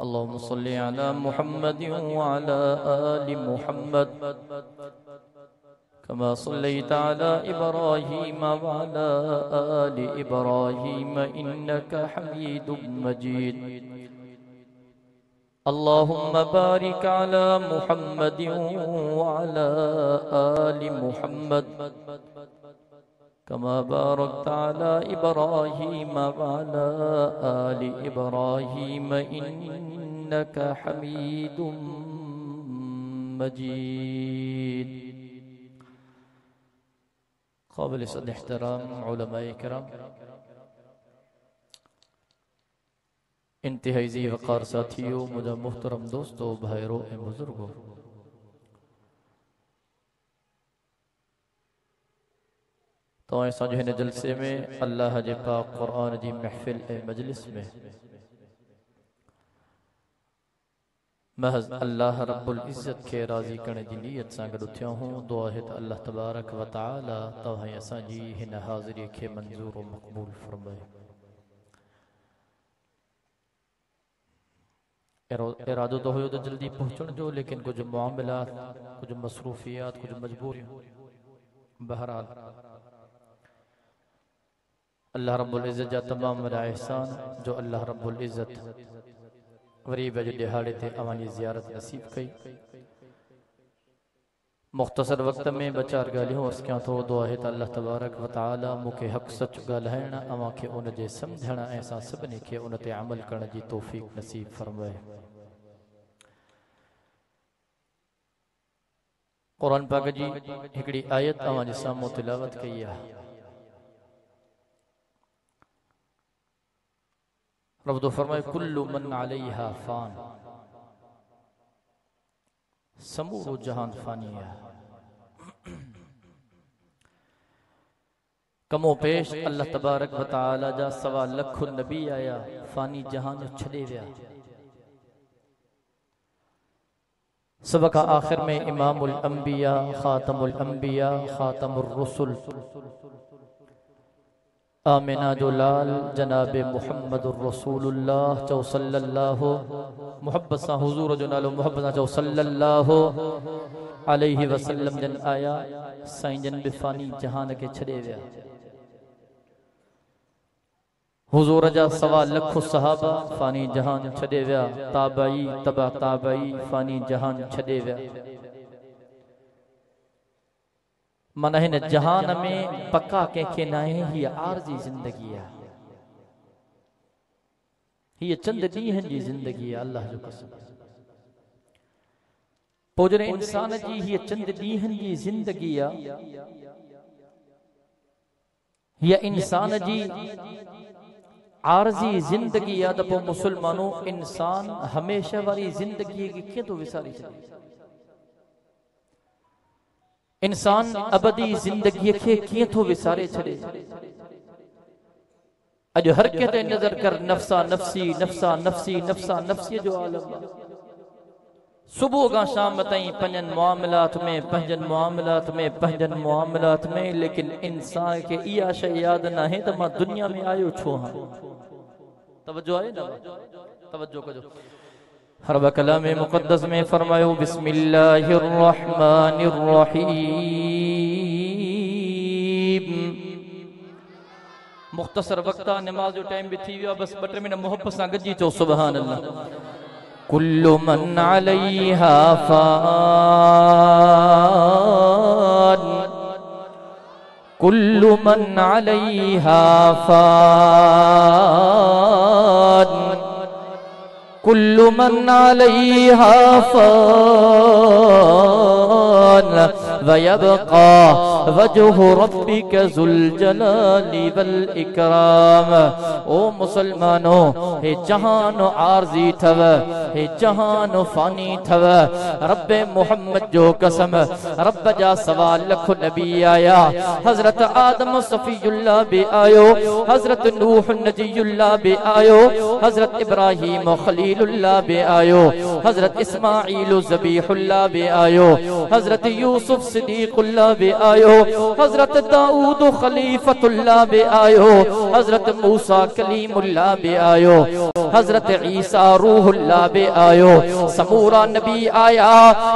اللهم صل على محمد وعلى آل محمد كما صليت على إبراهيم وعلى آل إبراهيم إنك حميد مجيد اللهم بارك على محمد وعلى آل محمد كما باركت على إبراهيم وعلى آل إبراهيم إنك حميد مجيد. قابل صد احترام علماء کرام، انتہائی ذی وقار ساتھیوں، مجھے محترم دوستو، بھائیرو اے بزرگو، تو ایسا جو ہے جلسے میں اللہ جے پاک قرآن جی محفل اے مجلس میں محض اللہ رب العزت کے راضی کرنے دی نیت سانگڑ اتھیا ہوں. دعا ہے تو اللہ تبارک و تعالی توہاں ایسا جی ہن حاضری کے منظور و مقبول فرمائے. ارادو تو ہوئے تو جلدی پہنچن جو، لیکن کچھ معاملات، کچھ مصروفیات، کچھ مجبوری، بہرحال اللہ رب العزت جا تمام مرا احسان جو اللہ رب العزت غریب جو دہاڑے تے اوانی زیارت نصیب کئی. مختصر وقت میں بچار گالیوں اس کیا تو دعا ہے تا اللہ تبارک و تعالی مکہ حق سچ گالہینا اما کے ان جے سمجھنا ایسا سبنے کے ان تے عمل کرنے جی توفیق نصیب فرمائے. قرآن پاک جی ہکڑی آیت اوان جی سامو تلاوت کئی ہے. رب تو فرمائے کل من علیہا فان، سمور جہان فانی ہے. کمو پیش اللہ تبارک و تعالی جا سوا لکھ نبی آیا فانی جہان چھڑے ویا. سبق آخر میں امام الانبیاء، خاتم الانبیاء، خاتم الرسل، آمینہ جو لال جناب محمد الرسول اللہ چو صلی اللہ محبت سا حضور جو نالو محبت سا چو صلی اللہ علیہ وسلم جن آیا سائن جن بفانی جہان کے چھڑے ویا. حضور جا سوا لکھ صحابہ فانی جہان چھڑے ویا، تابعی تبع تابعی فانی جہان چھڑے ویا. منہ ہن جہان میں پکا کے نائیں ہی عارضی زندگی ہے، یہ چند دیہن جی زندگی ہے. اللہ جو قسم پوجر انسان جی یہ چند دیہن جی زندگی ہے. یہ انسان جی عارضی زندگی ہے. دپو مسلمانوں انسان ہمیشہ واری زندگی کی کیا تو وساری چلی. انسان ابدی زندگی کے کیے تو وسارے چھڑے. اج ہر کہتے نظر کر نفسا نفسی نفسا نفسی نفسا نفسی جو عالم. صبح کا شام تائیں پنجن معاملات میں پنجن معاملات میں پنجن معاملات میں، لیکن انسان کے ایا شے یاد نہ ہے تو ماں دنیا میں آئیو چھو ہاں. توجہ آئے نا، توجہ کجو. حرب کلام مقدس میں فرمائیو بسم اللہ الرحمن الرحیم. مختصر وقتا نماز جو ٹائم بھی تھی ویا، بس بٹر میں محبت سان گجی چو سبحان اللہ. کل من علیہا فان، کل من علیہا فان، کل من علیہا فان، ویبقى وجہ ربک ذو الجلال والاکرام. او مسلمانوں ہے جہان عارضی تھو، ہے جہان فانی تھو. رب محمد جو قسم رب جا سوا لکھ نبی آیا. حضرت آدم صفی اللہ بے آیو، حضرت نوح نجی اللہ بے آیو، حضرت ابراہیم خلیل اللہ بے آیو. हजरत इस्माइल ज़बीहुल्लाह बे आयो, हजरत यूसुफ सिद्दीकुल्लाह बे आयो, हजरत दाऊद खलीफतुल्लाह बे आयो, हजरत मूसा कलीमुल्लाह बे आयो, हजरत ईसा रूहुल्लाह बे आयो। समूरा नबी आया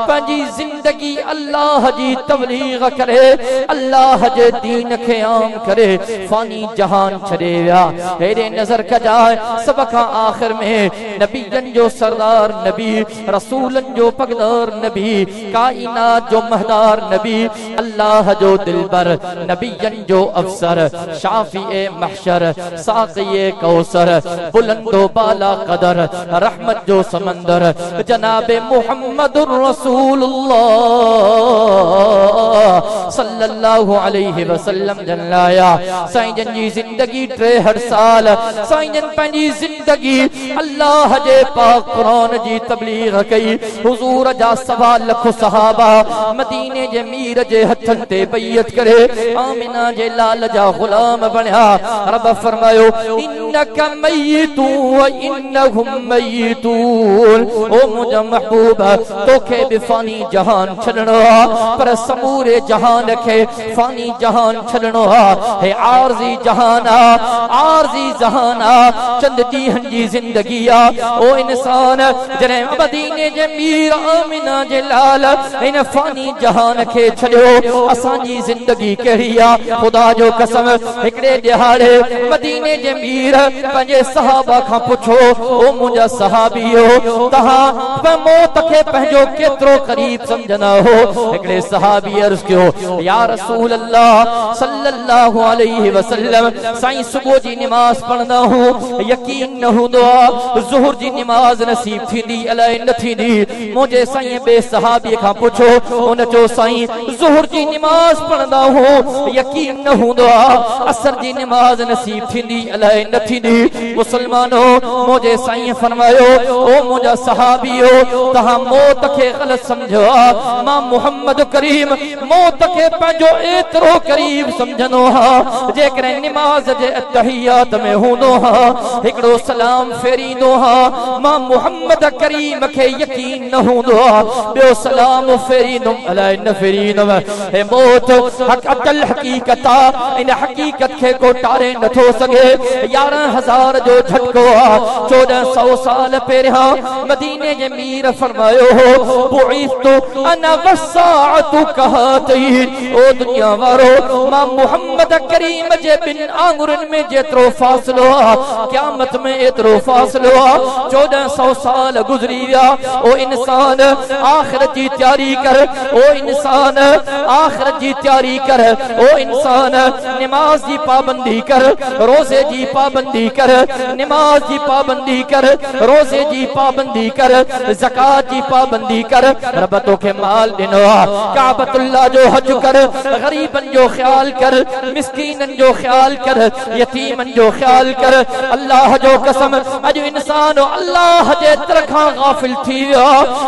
पंजी जिंदगी अल्लाह जी तबलीग करे, अल्लाह जे दीन खे आम करे, फानी जहान छड़े विया। हेरे नजर कजाए सब का आखिर में नबीयन जो सरदार नबी, रसूलन जो पगदार नबी, कायनात जो महदार नबी, अल्लाह जो दिलबर, नबीयन जो अफसर, शाफिए महशर, साक़िए कौसर, बुलंदो बाला कदर, रहमत जो समंदर, जनाबे मुहम्मदुर रसूलुल्लाह सल्लल्लाहु अलैहि वसल्लम जलाया। साईं जन जी जिंदगी 63 साल, साईं जन पंहिंजी जिंदगी अल्लाह जे पाक कुरान जी तबलीग कई। हुजूर जा 1.25 लाख सहाबा मदीने जे मीर जे हथन ते बैयत करे आमिना जे लाल जा गुलाम बणिया। रब फरमायो इन्नका मय्यितू व इन्नहुम मय्यितून। ओ मुझा महबूब तोखे भी फानी जहान छड़नो पर समूरे जहान के फानी जहान छड़नो है। आरजी जहाना, आरजी जहाना, चंद ॾींहंनि जी ज़िंदगी आ। ओ इंसान जॾहिं मदीने जे मीर आमिना जे लाल इन फानी जहान खे छॾियो, असांजी ज़िंदगी कहिड़ी आ? खुदा जो कसम हिकिड़े ॾिहाड़े मदीने जे मीर पंहिंजे सहाबा खां पुछो, ओ मुंहिंजा सहाबियो तहां मौत खे पंहिंजो केतिरो क़रीब समझंदा हो? हिकिड़े सहाबी अर्ज़ कयो, या रसूल अल्लाह सल्लल्लाहु अलैहि वसल्लम, साईं सुबुह जी निमाज़ पढ़ंदा हूं, यकीन न हूंदो आ ज़ुहर जी निमाज़ नसीब थींदी अलाए न थींदी। मुंहिंजे साईं ॿिए सहाबीअ खां पुछो, उन चयो साईं ज़ुहर जी निमाज़ पढ़ंदा हूं, यकीन न हूंदो आ असर जी निमाज़ नसीब थींदी अलाए न थींदी। मुसलमानो मुंहिंजे साईं फरमायो, ओ मुंहिंजा सहाबियो तहां मौत खे ग़लत समझो आ। मां मुहम्मद करीम मौत खे पंहिंजो एतिरो क़रीब समझंदो हा जेकॾहिं निमाज़ जे अतहियात में हूंदो हा, हिकिड़ो सलाम फेरींदो हा, मां मुहम्मद करीम खे यकीन न हूंदो आ ॿियो सलाम फेरींदुमि अलाए न फेरींदुमि। हे मौत हक़ अटल हक़ीक़त आ, इन हक़ीक़त खे को टारे नथो सघे। 11,000 जो झटको आ। 1400 साल पहिरियां मदीने जे मीर फरमायो हो, बुइस्तु अना वसाअतु कहतैन। ओ दुनिया वारो मां मुहम्मद करीम जे बिन आंगुरनि में जेतिरो फ़ासिलो आ, क़यामत में एतिरो फ़ासिलो आ। 1400 साल गुज़री विया। ओ इंसान आखिरत जी तैयारी कर, ओ इंसान आखिरत जी तैयारी कर, ओ इंसान नमाज जी पाबंदी कर, रोज़े जी पाबंदी कर, नमाज जी पाबंदी कर, रोज़े जी पाबंदी कर, ज़कात जी पाबंदी कर। रब तोखे माल ॾिनो आ, काबतुल्लाह जो हज कर, गरीबन जो ख्याल कर, मिस्कीनन जो ख्याल कर, यतीमन जो ख्याल कर। अल्लाह जो कसम अज इंसान अल्लाह जे तरखां गाफिल थी वियो।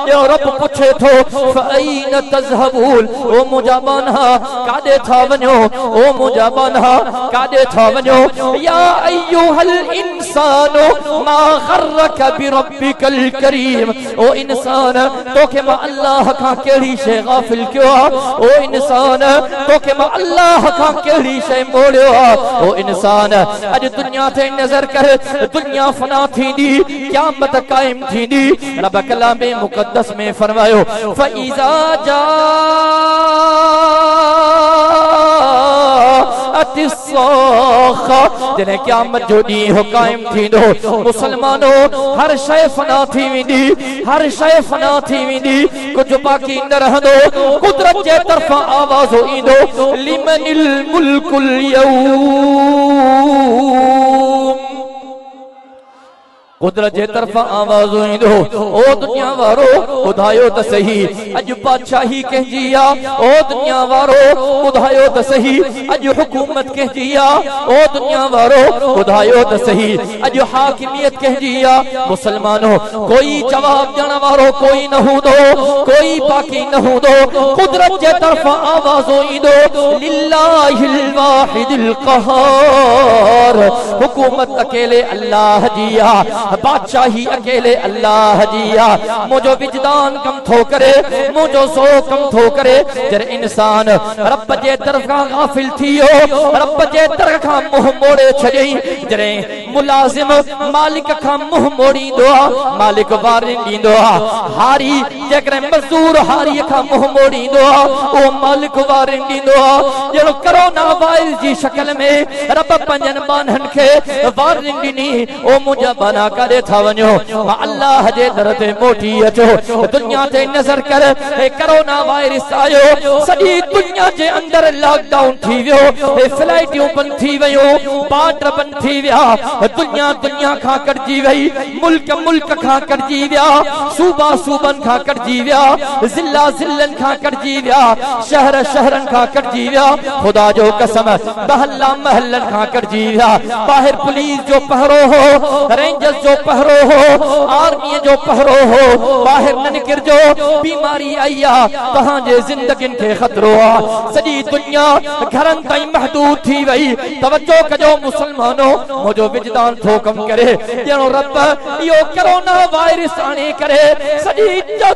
यो रब पुछे थो फ़अैन तज़हबून। ओ मुंहिंजा बाना काॾे था वञो? ओ मुंहिंजा बाना काॾे था वञो? या अय्युहल इंसानो मा गर्रक बिरब्बिकल करीम। ओ इंसान तोखे मां अल्लाह खां कहिड़ी शइ गाफिल कयो आ? ओ इंसान तोखे मां अल्लाह खां कहिड़ी शइ मोड़ियो आ? ओ इंसान अॼु दुनिया ते नज़र कर, दुनिया फना थींदी, क़यामत काइम थींदी। रब कलामे मुक़द्दस में फरमायो, फ़इज़ा जॾहिं क़यामत जो ॾींहुं काइम थींदो, मुसलमानो हर शइ फना थी वेंदी, हर शइ फना थी वेंदी, कुझु बाक़ी न रहंदो। कुदरत जे तरफ़ां आवाज़ो ईंदो, लिमनिल मुल्कुल यौम। कुदरत जे तरफ़ां आवाज़ो ईंदो, ओ दुनिया वारो ॿुधायो त सही अॼु बादशाही कंहिंजी आ? ओ दुनिया वारो ॿुधायो त सही अॼु हुकूमत कंहिंजी आ? ओ दुनिया वारो ॿुधायो त सही अॼु हाकिमियत कंहिंजी आ? मुसलमानो कोई जवाब ॾियण वारो कोई न हूंदो, कोई बाक़ी न हूंदो। कुदरत जे तरफ़ां आवाज़ो ईंदो, लिल्लाहिल वाहिदिल क़हार। हुकूमत अकेले अल्लाह जी आ। बादशाही अकेले अल्लाह जी आ मुझो विजदान कम थो करे मुझो सो कम थो करे जर इंसान रब जे तरफ का गाफिल थियो रब जे तरफ का मुंह मोड़े छई जरे मुलाजिम मालिक का मुंह मोड़ी दो मालिक वारिन दींदो हारी जेकरे मजदूर हारी का मुंह मोड़ी दो ओ मालिक वारिन दींदो जरो कोरोना वायरस जी शक्ल में रब पंजन बानन के वारिन दी ओ मुझा बना करे था वणो अल्लाह जे दर ते मोटी अचो दुनिया ते नजर कर कोरोना वायरस आयो सजी दुनिया जे अंदर लॉकडाउन थी वियो फ्लाइटियूं बंद थी वयो बाट बंद थी विया दुनिया दुनिया खा कटजी वई मुल्क मुल्क खा कटजी विया सूबा सूबन खा कटजी विया जिला जिलन खा कटजी विया शहर शहरन खा कटजी विया खुदा जो कसम महल्ला महल्लन खा कटजी विया बाहर पुलिस जो पहरो हो रेंजर्स जो पहरो हो आर्मी जो पहरो हो बाहर न निकिर जो बीमारी आई आ तहां जे जिंदगी के खतरो आ सजी दुनिया घरन ताई महदूद थी वई तवज्जो कजो मुसलमानो मुझो विजदान थो कम करे जनो रब यो कोरोना वायरस आने करे सजी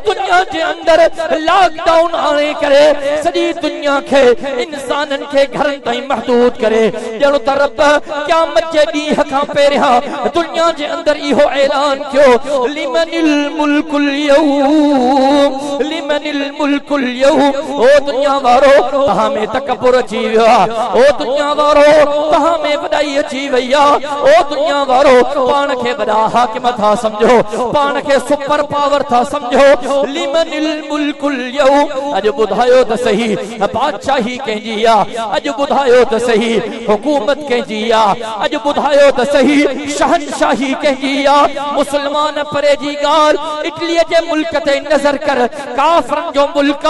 दुनिया के अंदर लॉकडाउन आने करे सजी दुनिया के इंसानन के घरन ताई महदूद करे जनो रब क़यामत जे दी खां पेरिया दुनिया के अंदर इहो ऐलान कियो लिमनिल मुल्कुल यौम लिमनिल मुल्कुल यौम ओ दुनिया वारो तहां में तकब्बुर अची वियो ओ दुनिया वारो तहां में वडाई अची वई आ ओ दुनिया वारो पान के वडा हाकिम था समझो पान के सुपर पावर था समझो लिमनिल मुल्कुल यौम अज बुधायो त सही बादशाही कंहिंजी आ अज बुधायो त सही हुकूमत कंहिंजी आ अज बुधायो त सही शहनशाही कंहिंजी आ मुसलमान परे जी गाल इटली जे मुल्क ते नजर कर काफरन जो मुल्क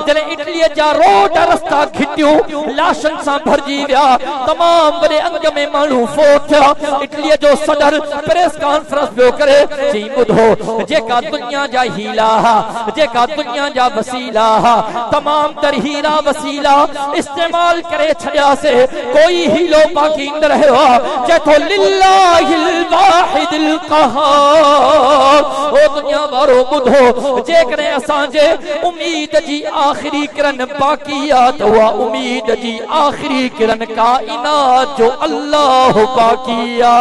जने इटली जा रोड रास्ता घिटियो लाशन सा भरजी विया तमाम बड़े अंग में मानू फोत इटली जो सदर प्रेस कॉन्फ्रेंस जो करे जी बुधो जेका दुनिया जा हीला जेका दुनिया जा वसीला तमाम तर हीरा वसीला इस्तेमाल करे छया से कोई हीलो बाकी न रहो जे तो लिल्लाहिल वाहिदिल कहार ओ दुनिया वारो बुधो जे करे असा जे उम्मीद जी आखिरी किरण बाकी आ तो वा उम्मीद जी आखिरी किरण कायनात जो अल्लाह बाकी आ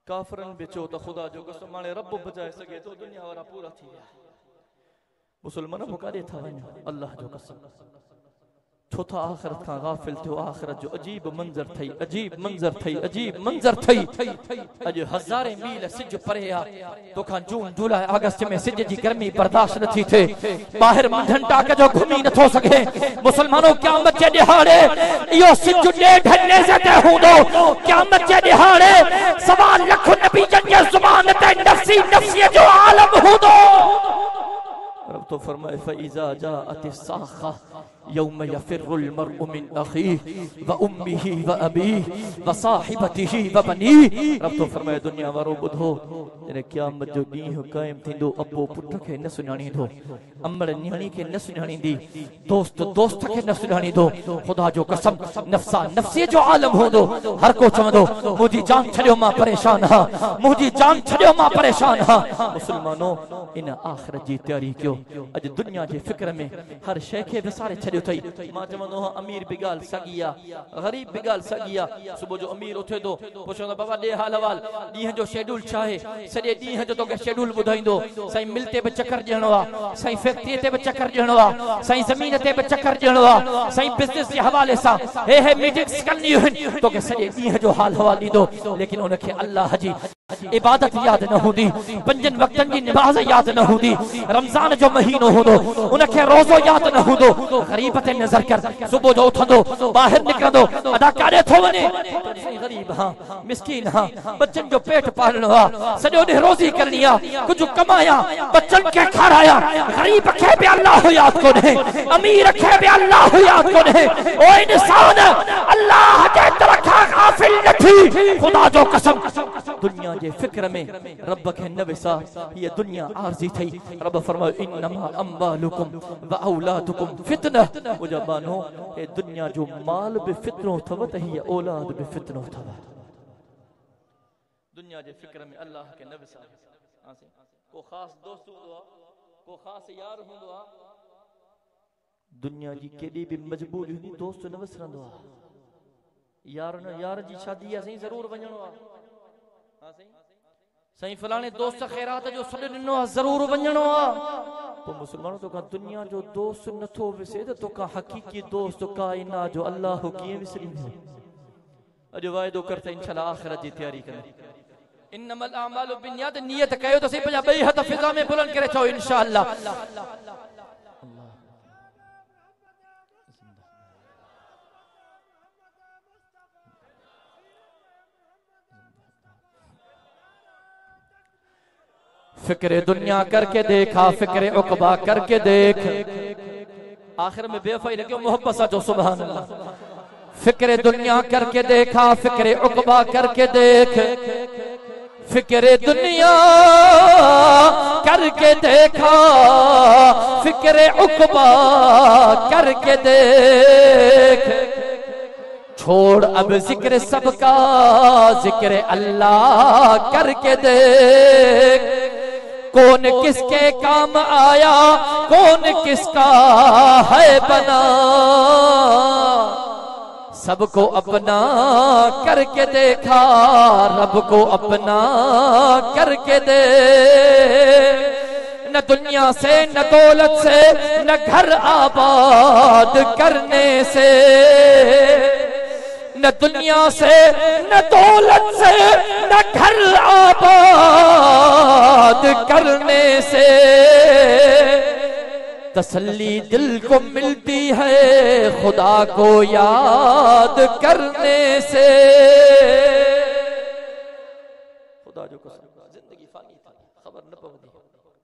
काफरन बेचो तो खुदा जो कसम माने रब बचाए सके तो दुनिया वाला पूरा थी गया मुसलमान पुकारे था अल्लाह जो कसम छोथा आखिरत का गाफिल थियो आखिरत जो अजीब मंजर थई अजीब मंजर थई अजीब मंजर थई अज हजारे मील सिज परे आ तो खां जून जुलाई अगस्त में सिज जी गर्मी बर्दाश्त न थी थे बाहर घंटा के जो घूमी न थो सके मुसलमानों क़यामत के दिहाड़े यो सिज डे ढन्ने से ते हुंदो क़यामत के दिहाड़े सवा लख नबी जन जे जुबान ते नफ्सी नफ्सी जो आलम हुंदो रब तो फरमाए फइजा जाअतिस साखा यौम यफिरुल मरउ मिन अखीह व उम्मिही व अबीह व साहिबतिही व बनीह रब तो फरमाए दुनिया वारो बुधो जने क़यामत जो ॾींहुं क़ाइम थींदो अबो पुट खे न सुञाणींदो अमड़ नियाणी खे न सुञाणींदी दोस्त दोस्त खे न सुञाणींदो खुदा जो कसम नफ्सा नफ्सी जो आलम हूंदो हर को चवंदो मुंहिंजी जान छॾियो मां परेशान हा मुंहिंजी जान छॾियो मां परेशान हा मुसलमानो इन आखिरत जी तैयारी कयो अॼु दुनिया जे फिक्र में हर शइ खे विसारे छॾियो थई मां चवंदो हा अमीर बि ॻाल्हि साॻी आहे गरीब बि ॻाल्हि साॻी आहे सुबुह जो अमीर उथे थो पुछंदो बाबा ॾे हाल अहवाल ॾींहं जो शेड्यूल छा आहे सॼे ॾींहं जो तोखे शेड्यूल ॿुधाईंदो साईं मिल ते बि चकर ॾियणो आहे साईं फैक्ट्री ते बि चकर ॾियणो आहे साईं ज़मीन ते बि चकर ॾियणो आहे साईं बिज़नेस जे हवाले सां हे मीटिंग्स करणियूं आहिनि तोखे सॼे ॾींहं जो हाल अहवाल ॾींदो लेकिन उनखे अल्लाह जी इबादत याद न होंदी पंजन वक्तन की नमाज याद न होंदी रमजान जो महीनो होंदो उनके रोजो याद न होंदो गरीब ते नजर कर सुबह जो उठंदो बाहर निकरंदो अदा काडे थो वने गरीब हां मिस्कीन हां बच्चन जो पेट पालनो आ सजो दे रोजी करनी आ कुछ कमाया बच्चन के खाराया गरीब के भी अल्लाह याद कोने अमीर के भी अल्लाह याद कोने ओ इंसान अल्लाह के तरखा गाफिल नथी खुदा जो कसम दुनिया जे फिक्र में रब के न विसा ये दुनिया आरजी थई रब फरमायो इन्नमा अम्वालुकुम व औलादुकुम फितना मुजबानो ए दुनिया जो माल बि फितनो थव त ये औलाद बि फितनो थव دنیا جے فکر میں اللہ کے نبی صاحب کو خاص دوست ہوا کو خاص یار ہوا دنیا جی کیڑی بھی مجبوری ہوندی دوست نہ وسرندو یار جی شادی ہے سہی ضرور ونجणو ہاں سہی فلانے دوست خیرات جو سڏ ڏنو ضرور ونجणو تو مسلمانوں تو کا دنیا جو دوست نٿو وسے تو کا حقیقی دوست کائنات جو اللہ کیے وسری اج وعدو کرتے انشاءاللہ آخرت جی تیاری کریں انما الاعمال بالنیات نیت کہو تو سی پنجا بئی ہتھ فضا میں بلند کرے چو انشاءاللہ فکر دنیا کر کے دیکھا فکر عقبہ کر کے دیکھ آخر میں بے وفائی لگے محبت سا جو سبحان اللہ فکر دنیا کر کے دیکھا فکر عقبہ کر کے دیکھ فکر دنیا کر کے دیکھا فکر عقبہ کر کے دیکھ چھوڑ اب ذکر سب کا ذکر اللہ کر کے دیکھ کون کس کے کام آیا کون کس کا ہے بنا سب کو اپنا کر کے دیکھا رب کو اپنا کر کے دے نہ دنیا سے نہ دولت سے نہ گھر آباد کرنے سے نہ دنیا سے نہ دولت سے نہ گھر آباد کرنے سے تسلی دل کو ملتی ہے خدا کو یاد کرنے سے خدا جو قسم زندگی فانی تھی خبر نہ پوندی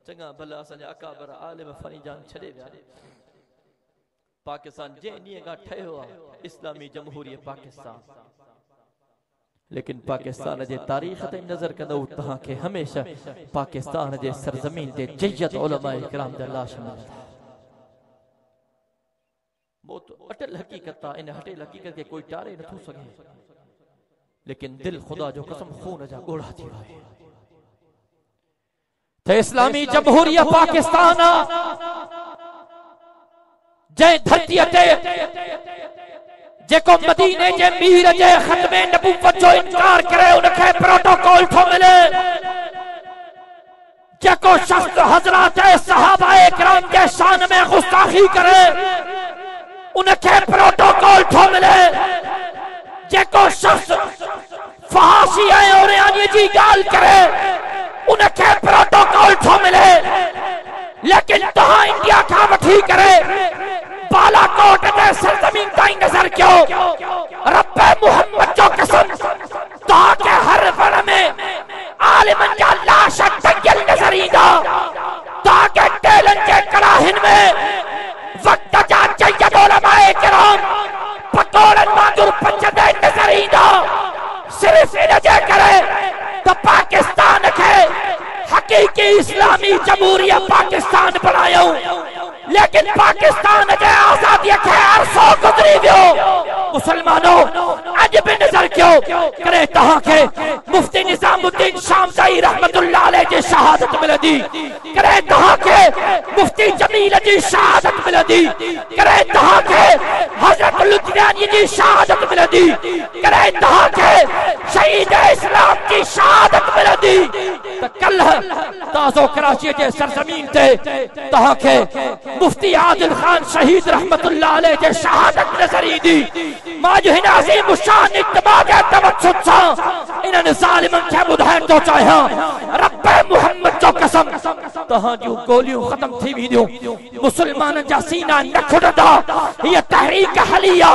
چنگا بھلا سنجا اکابر عالم فانی جان چھڑے ویا پاکستان جے نیے گا ٹھہو اسلامی جمہوریت پاکستان لیکن پاکستان جے تاریخ تے نظر کندو تہاں کے ہمیشہ پاکستان جے سرزمین تے جیت علماء کرام دے لاش ملتا بہت اٹل حقیقت تھا ان ہٹل حقیقت کے کوئی ٹارے نہ تھو سکے لیکن دل خدا جو قسم خون جا گوڑا تھی رہے تے اسلامی جمہوریت پاکستان جے دھرتی اتے جے کو مدینے جے میر جے ختم نبوت جو انکار کرے انکھے پروٹوکول تھو ملے جے کو شخص حضرات صحابہ کرام کے شان میں گستاخی کرے انکھے پروٹوکول تھو ملے جے کو شخص فحاشی اور یعنی جی گال کرے انکھے پروٹوکول تھو ملے لیکن تہاں انڈیا کا وٹھی کرے بالا کوٹ دے سرزمین تائیں نظر کیوں رب محمد جو قسم تاکہ ہر بڑ میں عالمن جا لاشا ٹنگل نظر ایدہ تاکہ ٹیلن کے کڑاہن میں وقت جا چید علماء کرام پکولن مادر پنجدے نظر ایدہ صرف انجے کرے تو پاکستان کے حقیقی اسلامی جمہوریت پاکستان بنایوں لیکن پاکستان جے آزادی کے عرصوں گزری بیو مسلمانوں اج بھی نظر کیوں کرے تہاں کے مفتی نظام الدین شامزائی رحمت اللہ علیہ جی شہادت ملدی کرے تہاں کے مفتی جمیل جی شہادت ملدی کرے تہاں کے حضرت لدھیانی جی شہادت ملدی کرے تہاں کے شہید اسلام کی شہادت ملدی تو کل تازو کراچی جے سرزمین تے تہاں کے مفتی عادل خان شہید رحمت اللہ علیہ جے شہادت نظری دی ماجہن عظیم الشان اقتباع کے توسط سا انہاں ظالمن کے بدھائن تو چاہیا رب محمد جو قسم تہاں جو گولیوں ختم تھی بھی دیوں مسلمان جا سینہ نکھڑ دا یہ تحریک حلیہ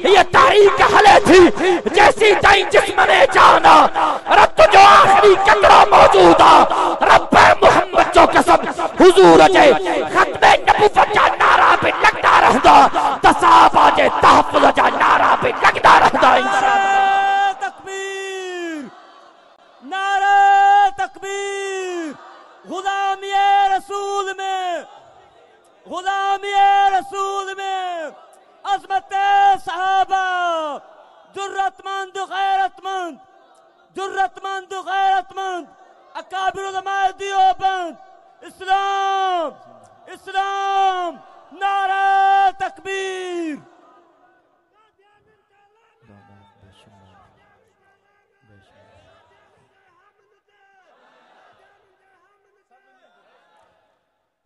یہ تحریک حلے تھی جیسی تائیں جسم میں جانا رب جو آخری قطرہ موجودا رب محمد جو قسم حضور جے ختم نبوت جا نعرہ پہ لگتا رہدا تصابہ جے تحفظ جا نعرہ پہ لگتا رہدا نعرہ تکبیر نعرہ تکبیر غلامی رسول میں غلامی رسول میں عظمت صحابہ جرت مند غیرت مند جرتمند و غیرتمند اکابر علماء دیوبند اسلام اسلام نعرہ تکبیر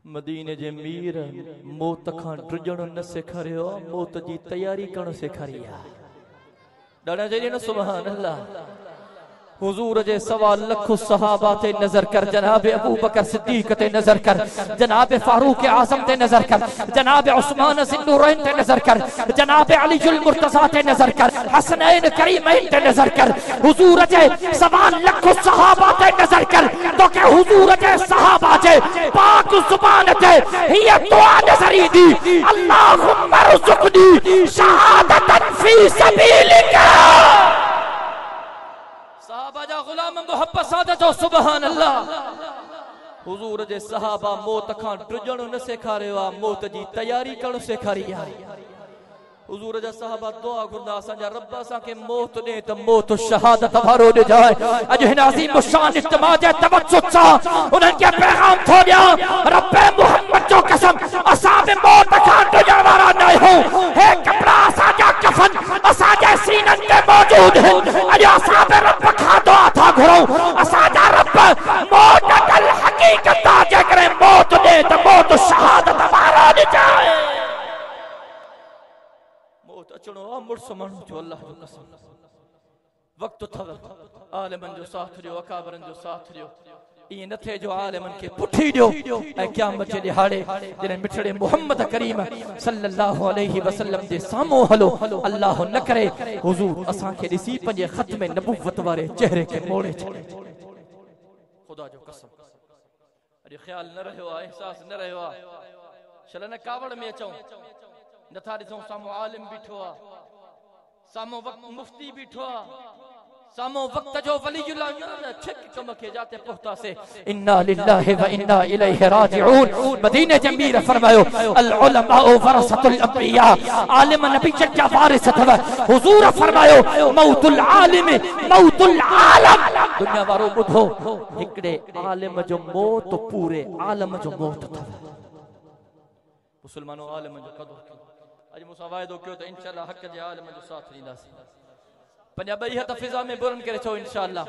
مدینے جے میر موت کھان ڈرجن نہ سکھاریو موت جی تیاری کرن سکھاریا ڈاڑا جے نا سبحان اللہ حضور جے سوا لکھ صحابہ تے نظر کر جناب ابو بکر صدیق تے نظر کر جناب فاروق اعظم تے نظر کر جناب عثمان ذی النورین تے نظر کر جناب علی المرتضی تے نظر کر حسنین کریمین تے نظر کر حضور جے سوا لکھ صحابہ تے نظر کر تو کہ حضور جے صحابہ جے پاک زبان تے یہ دعا نظری دی اللہم ارزقنی شہادتا فی سبیلک صحابہ جا غلام محبت سادہ جو سبحان اللہ حضور جے صحابہ موت کھان ٹرجن نہ سکھاریا موت جی تیاری کرن سکھاریا حضور جا صحابہ دعا گردا سانجا رب اساں کے موت دے تے موت شہادت بھارو دے جائے اج ہن عظیم الشان اجتماع دے توجہ سا انہاں کے پیغام تھوڑیا رب محمد جو قسم اساں دے موت کھان ٹرجن وارا نہ ہو ہے کپڑا اساں جا کفن اساں دے سینن تے موجود ہے اج اساں دے رب کھا دعا تھا گھرو اساں دا رب موت کل حقیقت جے کرے موت دے تے موت شہادت بھارو دے جائے اچھنو مرس منو جو اللہ جو قسم وقت تھا عالمن جو ساتھ دیو اکابرن جو ساتھ دیو یہ نہ تھے جو عالمن کے پٹھی دیو اے قیامت جے دہاڑے جنہیں مٹھڑے محمد کریم صلی اللہ علیہ وسلم دے سامو ہلو اللہ نہ کرے حضور اساں کے دسی پنجے ختم نبوت وارے چہرے کے موڑے چھڑے خدا جو قسم اے خیال نہ رہو احساس نہ رہو چلنا کاوڑ میں اچھوں نتھا ڈسوں سامو عالم بیٹھوا سامو وقت مفتی بیٹھوا سامو وقت جو ولی اللہ چھک کم کے جاتے پہتا سے انا للہ و انا الیہ راجعون مدینہ جمیر فرمایو العلماء ورثۃ الانبیاء عالم نبی چکا وارث تھا حضور فرمایو موت العالم موت العالم دنیا وارو بدھو ہکڑے عالم جو موت پورے عالم جو موت تھا مسلمانوں عالم جو قدر اج مساوائدو کیوں تو انشاءاللہ حق جے عالم جو ساتھ نہیں لاسی پنجا بئی ہتھ فضا میں برن کرے چھو انشاءاللہ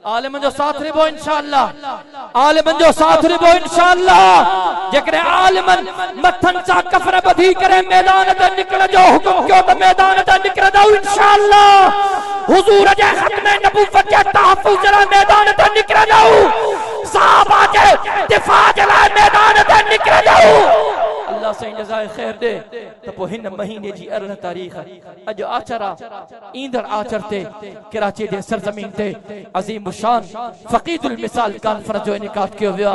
عالم جو ساتھ ربو انشاءاللہ عالم جو ساتھ ربو انشاءاللہ جکرے عالم متھن چا کفر بدھی کرے میدان تے نکل جو حکم کیوں تو میدان تے نکل دو انشاءاللہ حضور جے ختم نبوت کے تحفظ جلا میدان تے نکل دو صحابہ کے دفاع جلا میدان تے نکل دو اللہ سے جزائے خیر دے تپو ہن مہینے جی 18 تاریخ اج آچرا ایندر آچر تے کراچی دے سرزمین تے عظیم الشان فقید المثال کانفرنس جو انعقاد کیا ہوا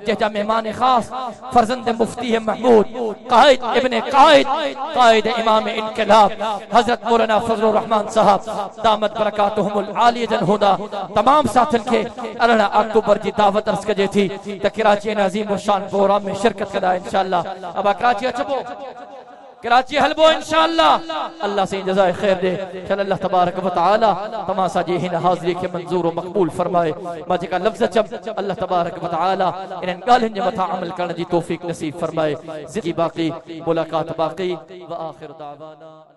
جہاں مہمان خاص فرزند مفتی محمود قائد ابن قائد قائد امام انقلاب حضرت مولانا فضل الرحمن صاحب دامت برکاتہم العالی جنہودا تمام ساتھن کے 18 اکتوبر جی دعوت ارز کجے تھی تا کراچی عظیم الشان پروگرام میں شرکت کرا انشاءاللہ اب کراچی اچھبو کراچی حلبو انشاءاللہ اللہ سے جزائے خیر دے چل اللہ تبارک و تعالی تمام ساجیہین حاضری کے منظور و مقبول فرمائے ماجے کا لفظ چب اللہ تبارک و تعالی انہیں گالن جمتا عمل کرنے جی توفیق نصیب فرمائے زندگی باقی ملاقات باقی و آخر دعوانا